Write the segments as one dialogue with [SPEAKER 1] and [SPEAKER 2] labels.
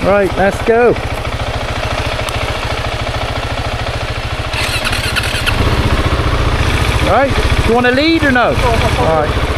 [SPEAKER 1] Right, let's go. Right, do you want to lead or no? Alright.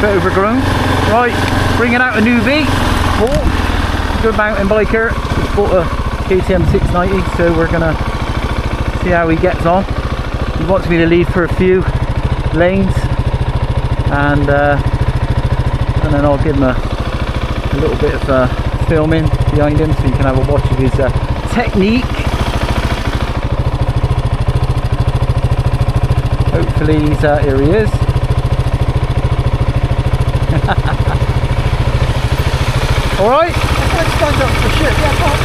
[SPEAKER 1] Bit overgrown. Right, bringing out a new V. Good mountain biker. He's bought a KTM 690, so we're gonna see how he gets on. He wants me to lead for a few lanes, and then I'll give him a little bit of filming behind him, so you can have a watch of his technique. Hopefully he's here he is. Alright?
[SPEAKER 2] I can't stand up for shit. Yeah, come on.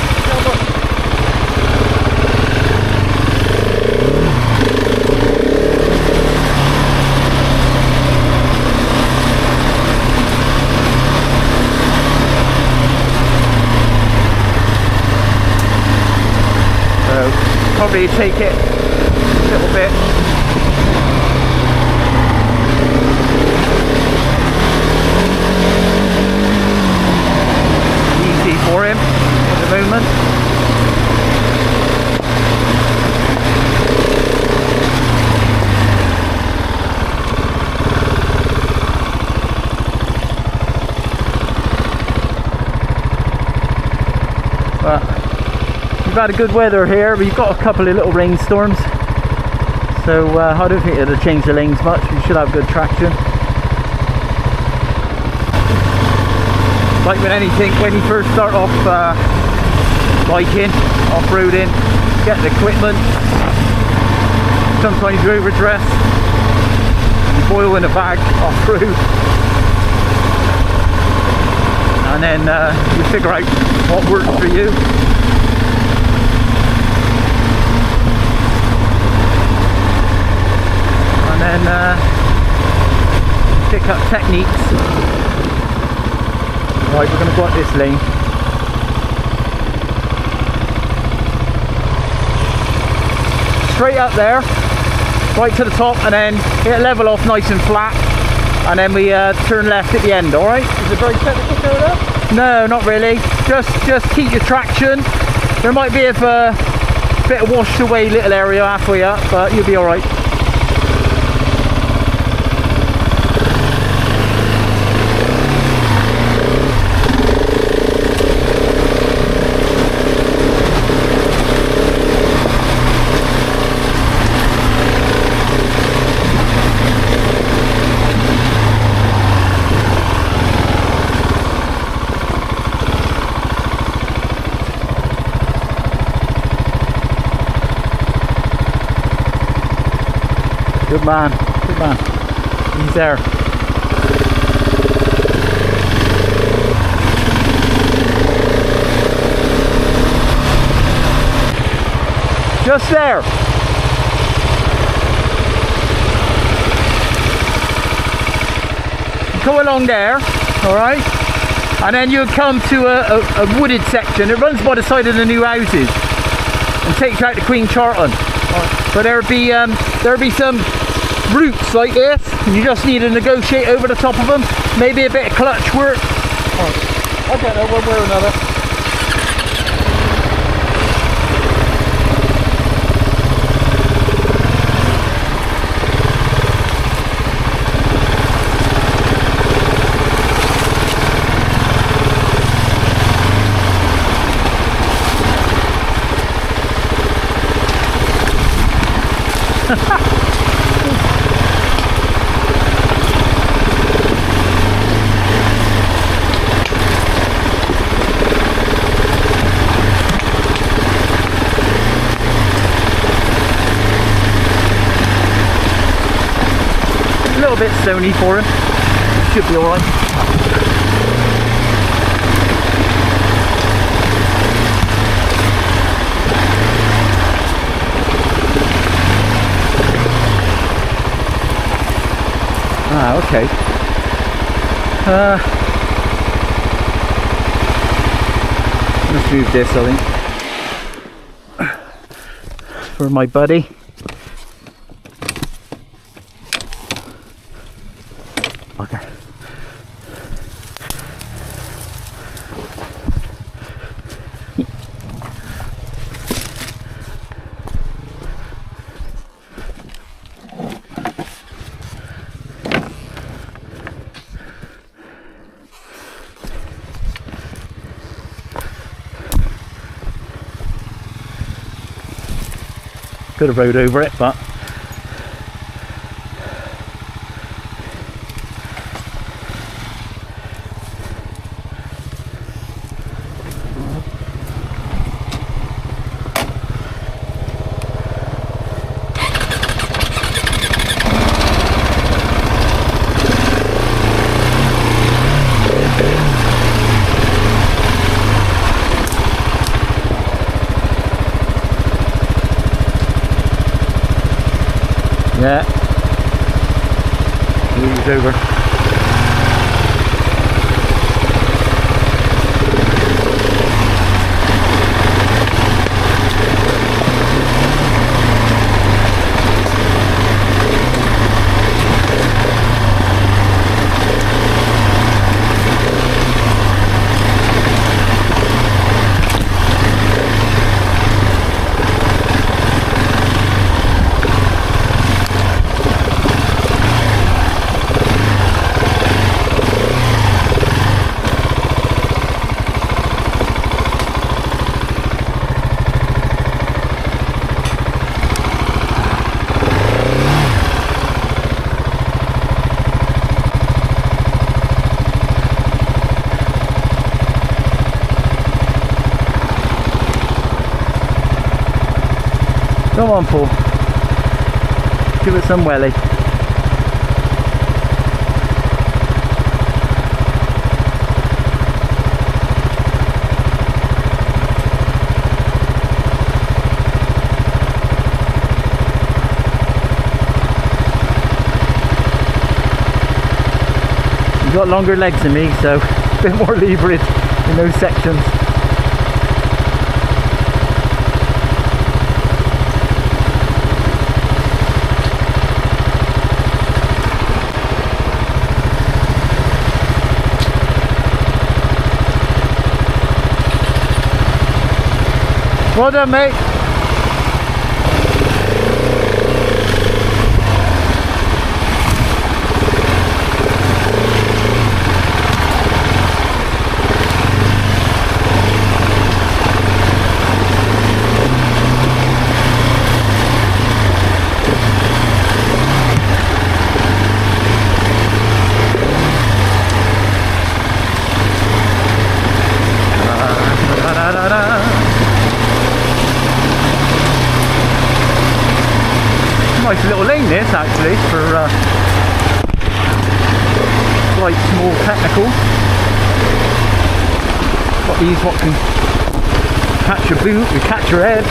[SPEAKER 1] So, probably take it a little bit. For him at the moment. But we've had a good weather here. We've got a couple of little rainstorms, so I don't think it'll change the lanes much. We should have good traction. Like with anything, when you first start off biking, off-roading, get the equipment, sometimes you overdress, you boil in a bag off-road, and then you figure out what works for you. And then pick up techniques. Right, we're going to go up this lane. Straight up there, right to the top, and then hit level off nice and flat, and then we turn left at the end, alright?
[SPEAKER 2] Is it very technical going up?
[SPEAKER 1] No, not really. Just keep your traction. There might be a bit of washed away little area halfway up, but you'll be alright. Good man, good man. He's there. Just there. Go along there, alright? And then you'll come to a wooded section. It runs by the side of the new houses and takes you out to Queen Charlton. So there'll be some roots like this, and you just need to negotiate over the top of them. Maybe a bit of clutch work.
[SPEAKER 2] I don't know, one way or another.
[SPEAKER 1] A little bit stony for him. Should be alright. Ah, okay. Let's move this, I think. For my buddy. Okay. Could have rode over it, but yeah, he's over. Come on, Paul. Give it some welly. You've got longer legs than me, so a bit more leverage in those sections. Well done, mate. Nice little lane this actually for quite small technical. Got these what can catch your boot, you catch your head.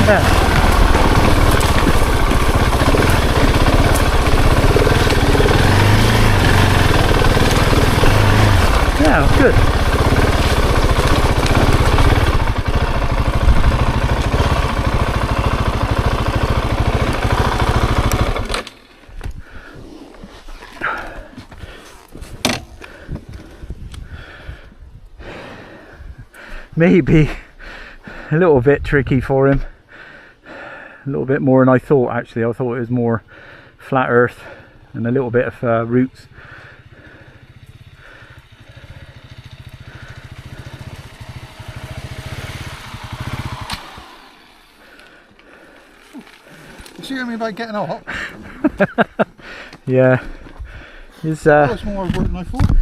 [SPEAKER 1] Yeah. Yeah, good. Maybe a little bit tricky for him, a little bit more than I thought actually. I thought it was more flat earth and a little bit of roots.
[SPEAKER 2] you hear me about getting hot?
[SPEAKER 1] Yeah. It's
[SPEAKER 2] That's more hard work than I thought.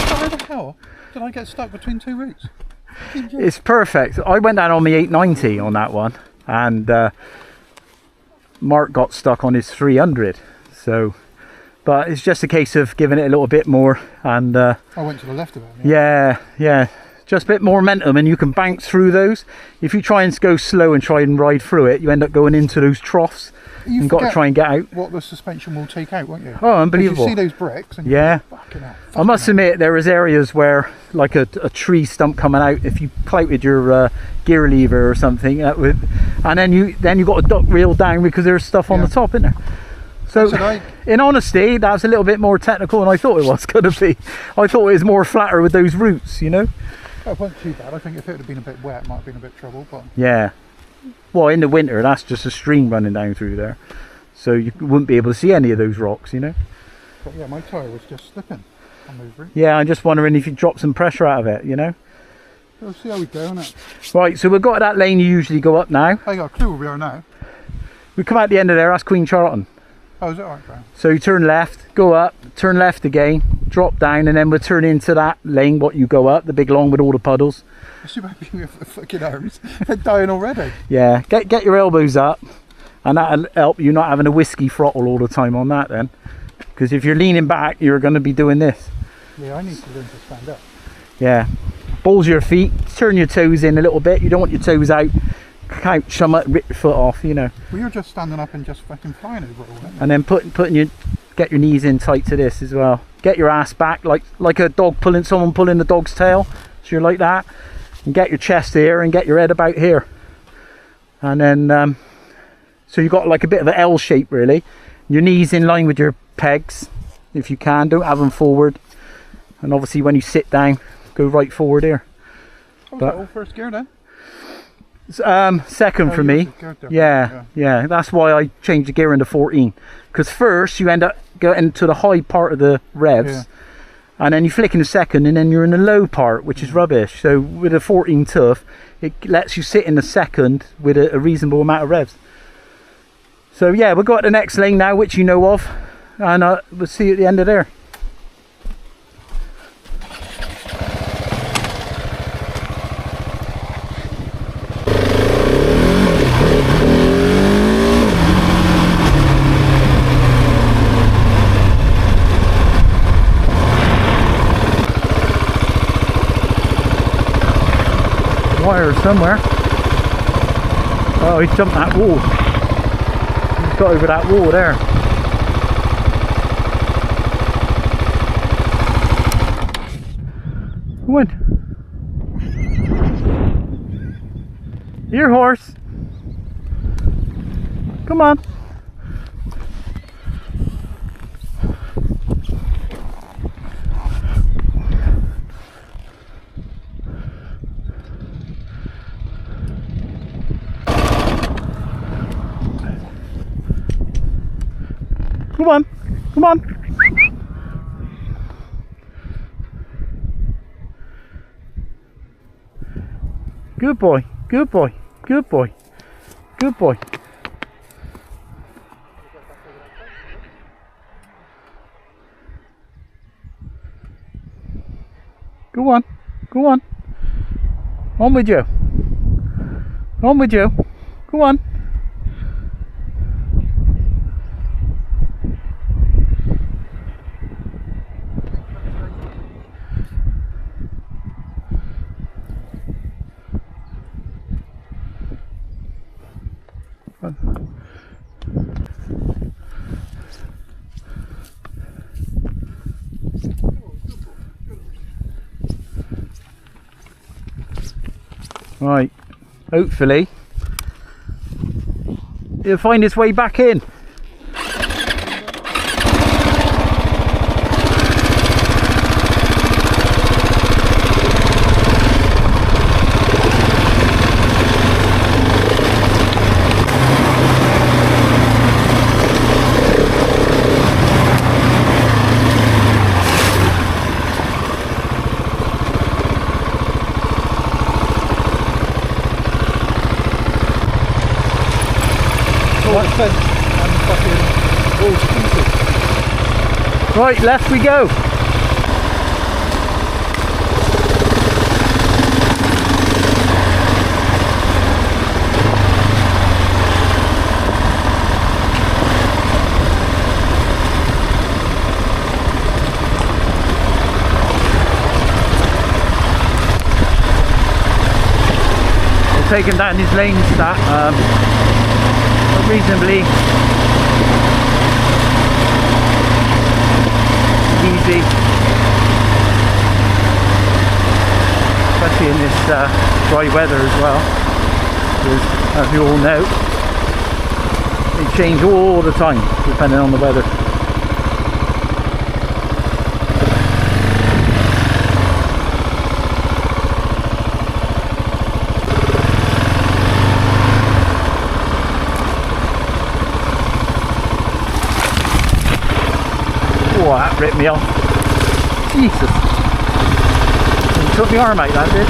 [SPEAKER 2] How the hell did I get stuck between two roots?
[SPEAKER 1] it's perfect. I went down on my 890 on that one, and Mark got stuck on his 300. So, but it's just a case of giving it a little bit more, and
[SPEAKER 2] I went to the left of it.
[SPEAKER 1] yeah, just a bit more momentum, and you can bounce through those. If you try and go slow and try and ride through it, you end up going into those troughs. You've got to try and get out.
[SPEAKER 2] What the suspension will take out, won't you?
[SPEAKER 1] Oh, unbelievable.
[SPEAKER 2] You see those bricks? And
[SPEAKER 1] Yeah.
[SPEAKER 2] Fucking hell.
[SPEAKER 1] I must admit, there was areas where, like a tree stump coming out, if you clouted your gear lever or something, and then you got to duck reel down because there's stuff on the top, isn't there? So, in honesty, that's a little bit more technical than I thought it was going to be. I thought it was more flatter with those roots, you know?
[SPEAKER 2] It wasn't too bad. I think if it had been a bit wet, it might have been a bit of trouble. But
[SPEAKER 1] yeah. Well, in the winter, that's just a stream running down through there. So you wouldn't be able to see any of those rocks, you know?
[SPEAKER 2] But yeah, my tyre was just slipping on those roots.
[SPEAKER 1] Yeah, I'm just wondering if you drop some pressure out of it, you know?
[SPEAKER 2] We'll see how we go, innit?
[SPEAKER 1] Right, so we've got that lane you usually go up now.
[SPEAKER 2] I got a clue where we are now.
[SPEAKER 1] We come out the end of there, that's Queen Charlton.
[SPEAKER 2] Oh, is it alright, Graham?
[SPEAKER 1] So you turn left, go up, turn left again, drop down, and then we'll turn into that lane what you go up, the big long with all the puddles.
[SPEAKER 2] You might be with the fucking arms. They're dying already.
[SPEAKER 1] Yeah, get your elbows up, and that'll help you not having a whiskey throttle all the time on that then. Because if you're leaning back, you're going to be doing this.
[SPEAKER 2] Yeah, I need to learn to stand up.
[SPEAKER 1] Yeah. Balls your feet, turn your toes in a little bit. You don't want your toes out, couch somewhat, rip your foot off, you know.
[SPEAKER 2] Well, you're just standing up and just fucking flying over it all, aren't you?
[SPEAKER 1] And then get your knees in tight to this as well. Get your ass back like a dog someone pulling the dog's tail. So you're like that. And get your chest here and get your head about here. And then, so you've got like a bit of an L shape really. Your knees in line with your pegs, if you can. Don't have them forward. And obviously when you sit down, go right forward here.
[SPEAKER 2] Oh, was that all first gear then?
[SPEAKER 1] Second for me. Yeah. That's why I changed the gear into 14. Because first you end up getting to the high part of the revs, and then you flick in the second, and then you're in the low part, which is rubbish. So with a 14 tough, it lets you sit in the second with a reasonable amount of revs. So yeah, we'll go at the next lane now, which you know of, and we'll see you at the end of there. Wire somewhere. Oh, he jumped that wall. He's got over that wall there. Come on. Here, horse. Come on. Come on, come on. Good boy, good boy, good boy, good boy. Go on, go on. On with you. On with you. Go on. Right, hopefully he'll find his way back in. Right, left we go. We're taking down these lanes that reasonably easy, especially in this dry weather as well, because as you all know, they change all the time depending on the weather. Oh, that ripped me off. Jesus. It took my arm out, that did.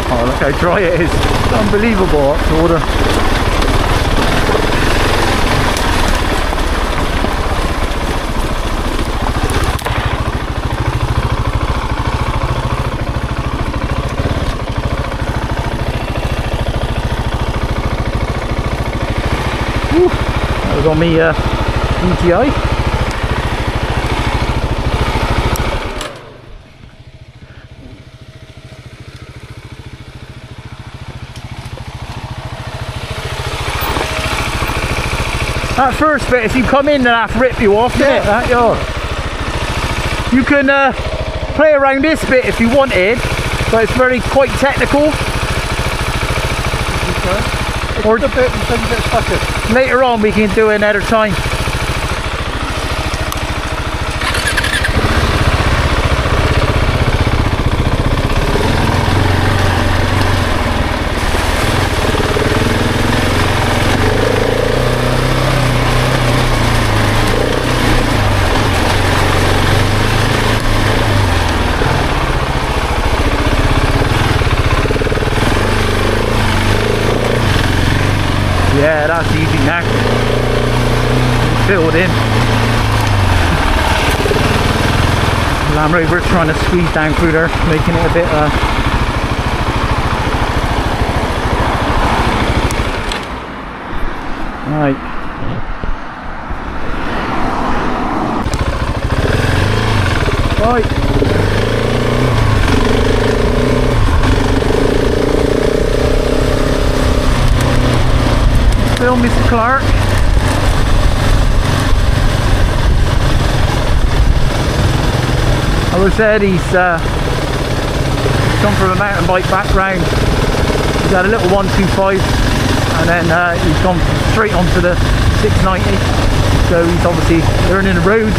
[SPEAKER 1] Oh, look how dry it is. It's unbelievable up to water. That was on me DJI. That first bit, if you come in, then half rip you off, yeah. That, yeah. You can play around this bit if you wanted, but it's quite technical.
[SPEAKER 2] Okay.
[SPEAKER 1] Or
[SPEAKER 2] the bit and then you get stuck in.
[SPEAKER 1] Later on we can do it another time. Yeah, that's easy now. Filled in. Land Rover's trying to squeeze down through there, making it a bit right. Right. Still Mr. Clark. As I said, he's come from a mountain bike background. He's had a little 125 and then he's gone straight onto the 690. So he's obviously learning the roads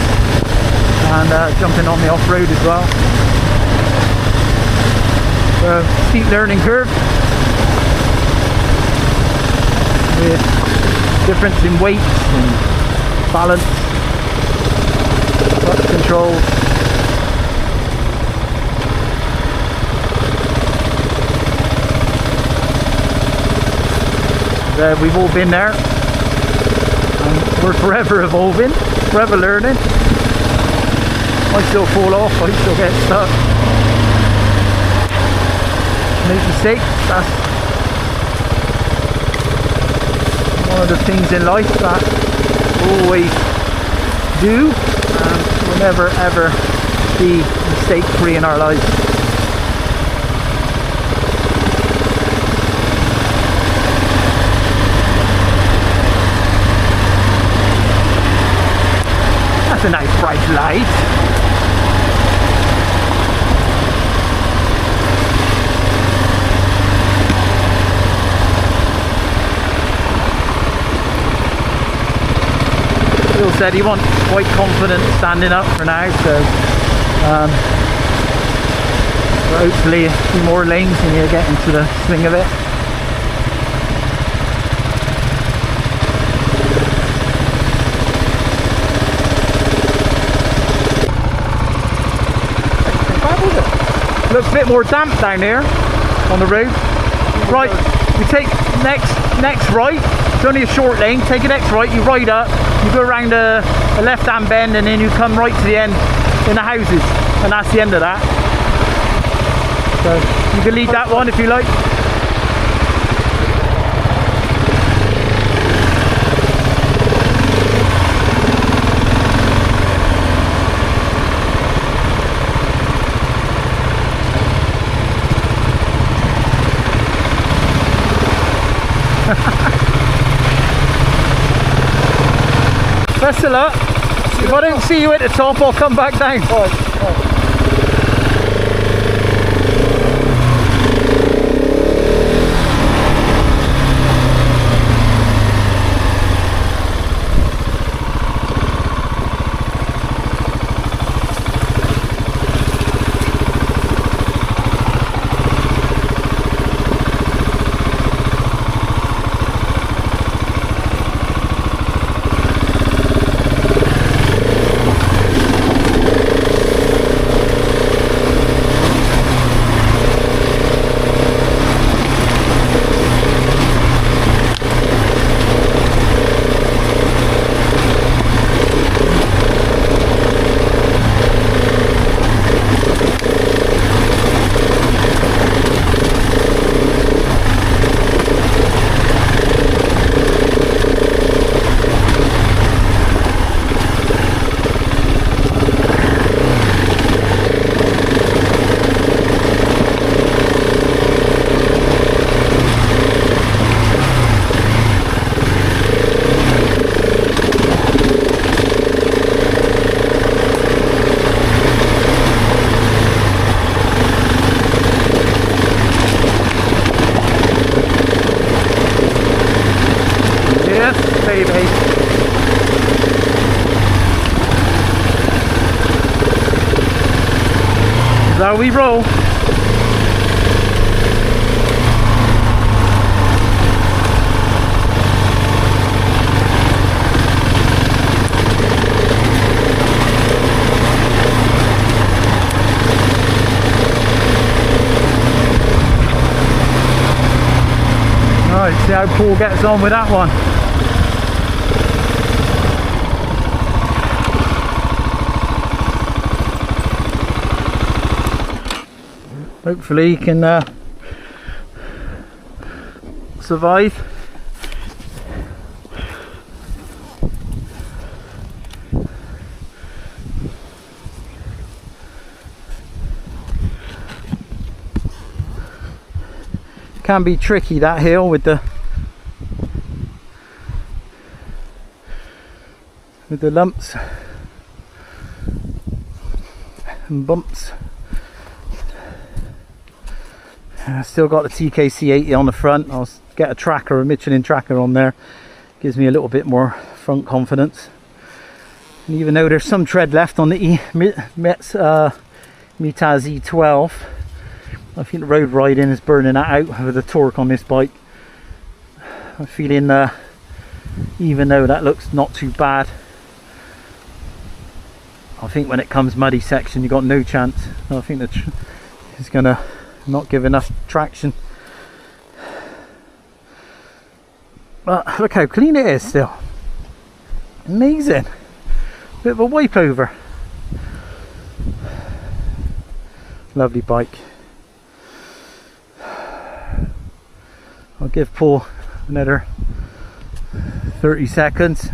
[SPEAKER 1] and jumping on the off-road as well. So, steep learning curve. With difference in weight and balance, clutch control. We've all been there, and we're forever evolving, forever learning. I still fall off, I still get stuck, make mistakes. That's one of the things in life that we always do, and we'll never ever be mistake free in our lives. That's a nice bright light. Phil said he wants quite confident standing up for now, so hopefully a few more lanes and you'll get into the swing of it. Looks a bit more damp down here on the road. Right, you take next right. It's only a short lane. Take a next right. You ride up. You go around a left-hand bend, and then you come right to the end in the houses, and that's the end of that. So you can lead that one if you like. Best of luck. If I don't see you at the top, I'll come back down. How we roll. Alright, see how Paul gets on with that one. Hopefully he can survive. Can be tricky, that hill, with the lumps and bumps. I've still got the TKC 80 on the front. I'll get a tracker, a Michelin tracker on there. Gives me a little bit more front confidence. And even though there's some tread left on the Mitaz E12, I think the road riding is burning that out with the torque on this bike. I'm feeling, even though that looks not too bad, I think when it comes muddy section, you got no chance. I think that it's gonna not give enough traction. But look how clean it is still. Amazing. Bit of a wipe over. Lovely bike. I'll give Paul another 30 seconds.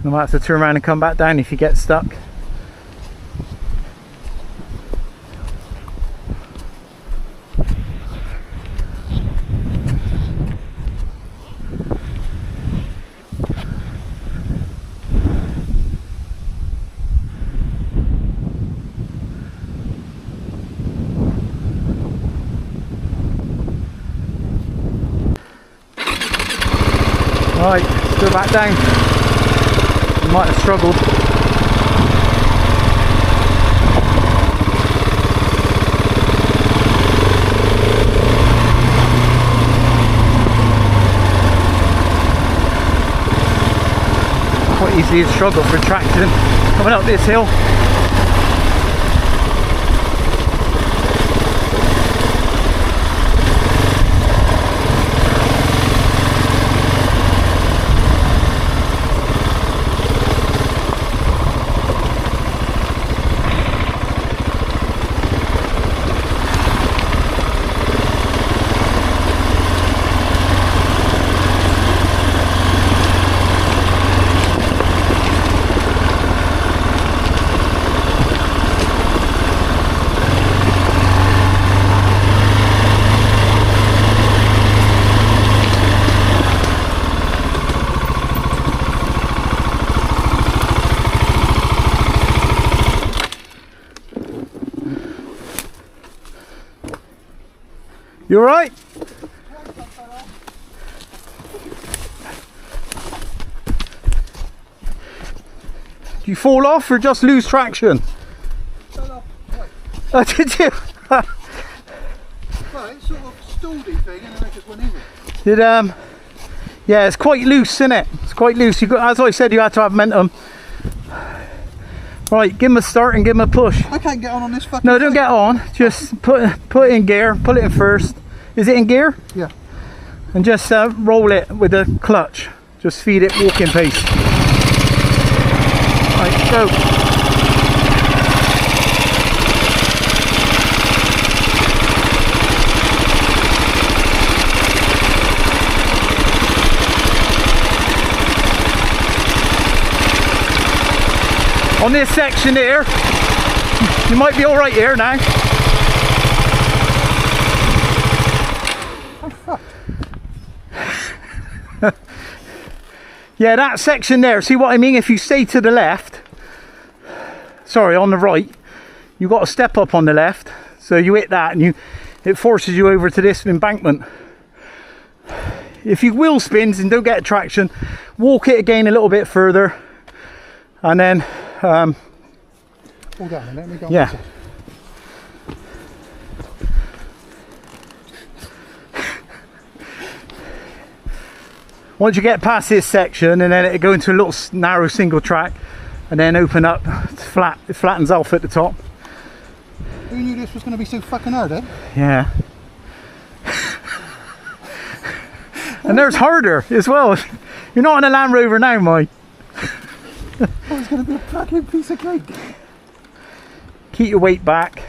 [SPEAKER 1] I might have to turn around and come back down if he gets stuck. Right, let's go back down. You might have struggled. Quite easily a struggle for traction coming up this hill. You alright? Do you fall off or just lose traction?
[SPEAKER 2] Fell off. Right.
[SPEAKER 1] Oh, did you?
[SPEAKER 2] Well, it's sort of stalledy thing and then I just went in it.
[SPEAKER 1] Did yeah, it's quite loose, isn't it? It's quite loose. You got, as I said, you had to have momentum. Right, give him a start and give him a push.
[SPEAKER 2] I can't get on this fucking
[SPEAKER 1] No, don't get on. Just put it in gear. Pull it in first. Is it in gear?
[SPEAKER 2] Yeah.
[SPEAKER 1] And just roll it with the clutch. Just feed it walking pace. Right, go. On this section here, you might be all right here now. Yeah, that section there, see what I mean? If you stay to the left, sorry, on the right, you've got to step up on the left. So you hit that and it forces you over to this embankment. If you wheel spins and don't get traction, walk it again a little bit further and then
[SPEAKER 2] hold on and let me go on
[SPEAKER 1] yeah.
[SPEAKER 2] this side.
[SPEAKER 1] Once you get past this section and then it go into a little narrow single track and then open up flat, it flattens off at the top.
[SPEAKER 2] Who knew this was going to be so fucking hard, eh?
[SPEAKER 1] Yeah. And there's harder as well. You're not on a Land Rover now, Mike.
[SPEAKER 2] Oh, it's going to be a fucking piece of cake.
[SPEAKER 1] Keep your weight back.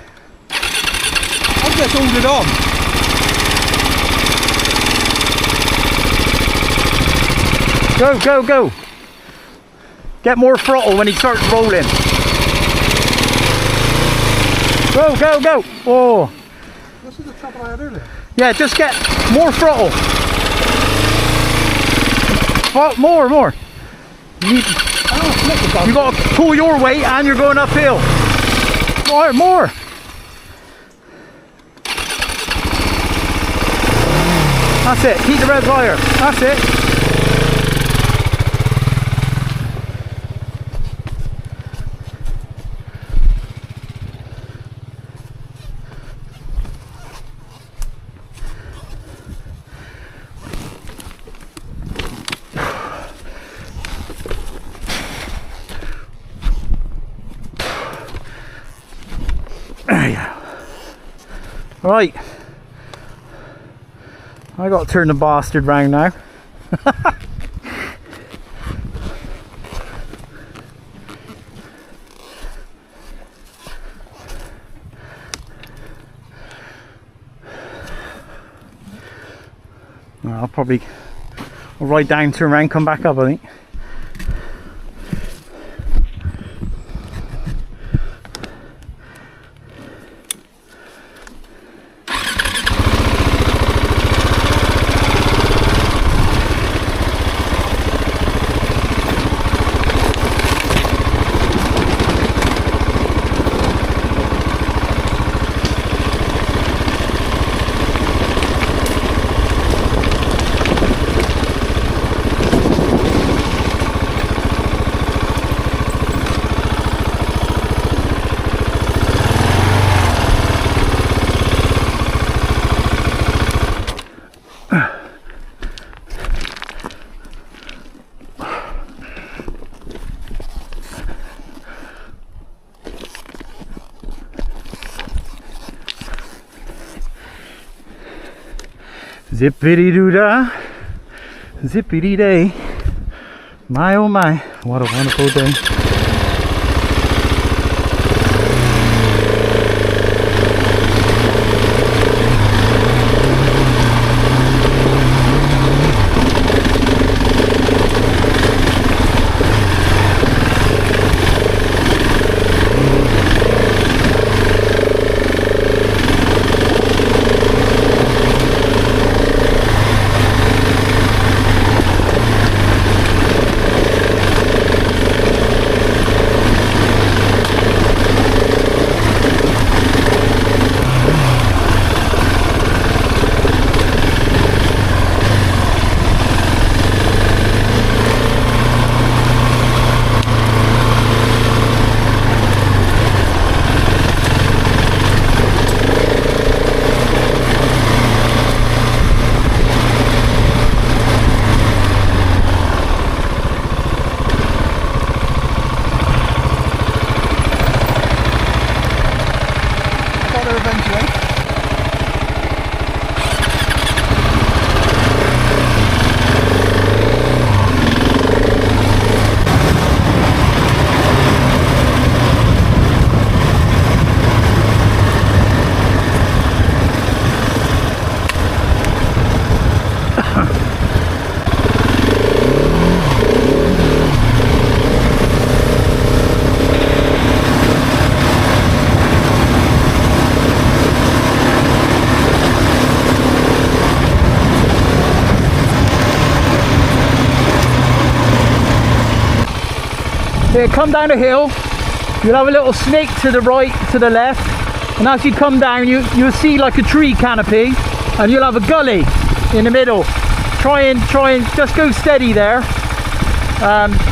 [SPEAKER 2] I'll just hold it on.
[SPEAKER 1] Go, go, go. Get more throttle when he starts rolling. Go, go, go. Oh.
[SPEAKER 2] This is the trouble I had earlier.
[SPEAKER 1] Yeah, just get more throttle. Oh, more. You got to pull your weight and you're going uphill. More. That's it. Keep the red wire. That's it. There you go. Right. I got to turn the bastard round now. I'll ride down, turn around, come back up, I think. Zippity doo dah, zippity day. My oh my, what a wonderful day. It'll come down a hill. You'll have a little snake to the right, to the left, and as you come down, you'll see like a tree canopy, and you'll have a gully in the middle. Try and just go steady there.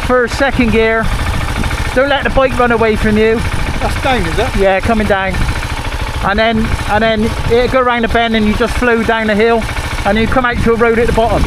[SPEAKER 1] For second gear. Don't let the bike run away from you.
[SPEAKER 2] That's down, is it?
[SPEAKER 1] Yeah, coming down. And then it'll go around the bend and you just flow down the hill and you come out to a road at the bottom.